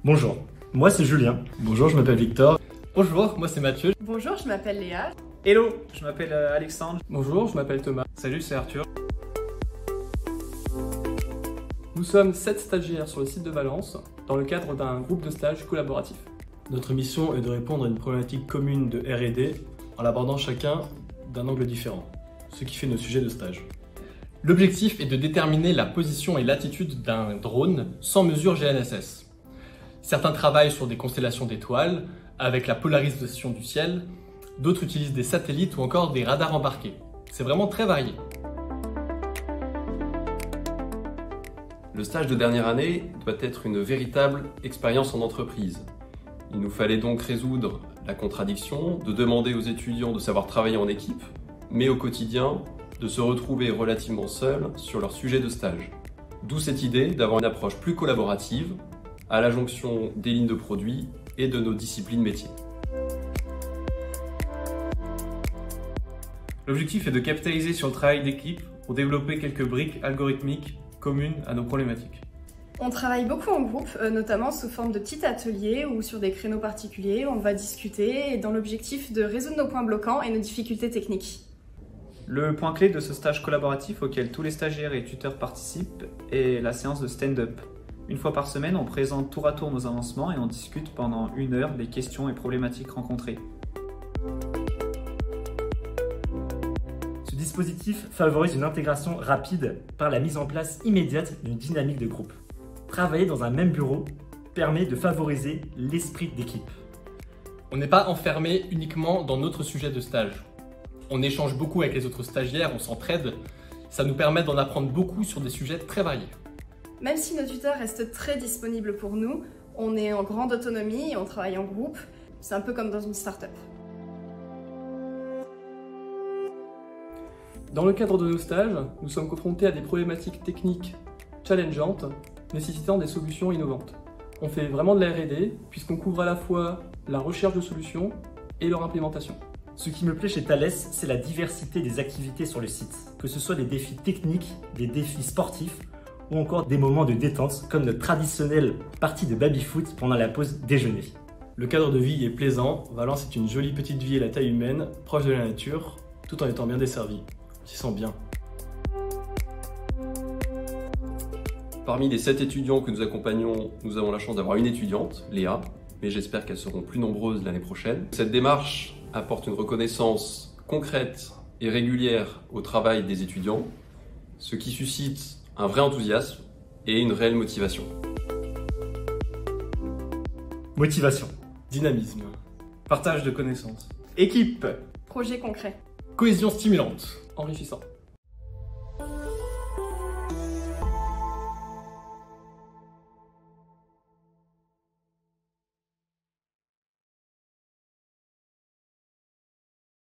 Bonjour, moi c'est Julien. Bonjour, je m'appelle Victor. Bonjour, moi c'est Mathieu. Bonjour, je m'appelle Léa. Hello, je m'appelle Alexandre. Bonjour, je m'appelle Thomas. Salut, c'est Arthur. Nous sommes 7 stagiaires sur le site de Valence dans le cadre d'un groupe de stage collaboratif. Notre mission est de répondre à une problématique commune de R&D en l'abordant chacun d'un angle différent, ce qui fait nos sujets de stage. L'objectif est de déterminer la position et l'attitude d'un drone sans mesure GNSS. Certains travaillent sur des constellations d'étoiles avec la polarisation du ciel, d'autres utilisent des satellites ou encore des radars embarqués. C'est vraiment très varié. Le stage de dernière année doit être une véritable expérience en entreprise. Il nous fallait donc résoudre la contradiction de demander aux étudiants de savoir travailler en équipe, mais au quotidien, de se retrouver relativement seuls sur leur sujet de stage. D'où cette idée d'avoir une approche plus collaborative à la jonction des lignes de produits et de nos disciplines métiers. L'objectif est de capitaliser sur le travail d'équipe pour développer quelques briques algorithmiques communes à nos problématiques. On travaille beaucoup en groupe, notamment sous forme de petits ateliers ou sur des créneaux particuliers où on va discuter dans l'objectif de résoudre nos points bloquants et nos difficultés techniques. Le point clé de ce stage collaboratif auquel tous les stagiaires et tuteurs participent est la séance de stand-up. Une fois par semaine, on présente tour à tour nos avancements et on discute pendant 1 heure des questions et problématiques rencontrées. Ce dispositif favorise une intégration rapide par la mise en place immédiate d'une dynamique de groupe. Travailler dans un même bureau permet de favoriser l'esprit d'équipe. On n'est pas enfermé uniquement dans notre sujet de stage. On échange beaucoup avec les autres stagiaires, on s'entraide. Ça nous permet d'en apprendre beaucoup sur des sujets très variés. Même si nos tuteurs restent très disponibles pour nous, on est en grande autonomie et on travaille en groupe. C'est un peu comme dans une start-up. Dans le cadre de nos stages, nous sommes confrontés à des problématiques techniques challengeantes, nécessitant des solutions innovantes. On fait vraiment de la R&D, puisqu'on couvre à la fois la recherche de solutions et leur implémentation. Ce qui me plaît chez Thales, c'est la diversité des activités sur le site, que ce soit des défis techniques, des défis sportifs ou encore des moments de détente comme notre traditionnelle partie de baby-foot pendant la pause déjeuner. Le cadre de vie est plaisant, Valence est une jolie petite ville à taille humaine, proche de la nature, tout en étant bien desservi. On s'y sent bien. Parmi les 7 étudiants que nous accompagnons, nous avons la chance d'avoir une étudiante, Léa, mais j'espère qu'elles seront plus nombreuses l'année prochaine. Cette démarche apporte une reconnaissance concrète et régulière au travail des étudiants, ce qui suscite un vrai enthousiasme et une réelle motivation. Motivation. Dynamisme. Partage de connaissances. Équipe. Projet concret. Cohésion stimulante. Enrichissant.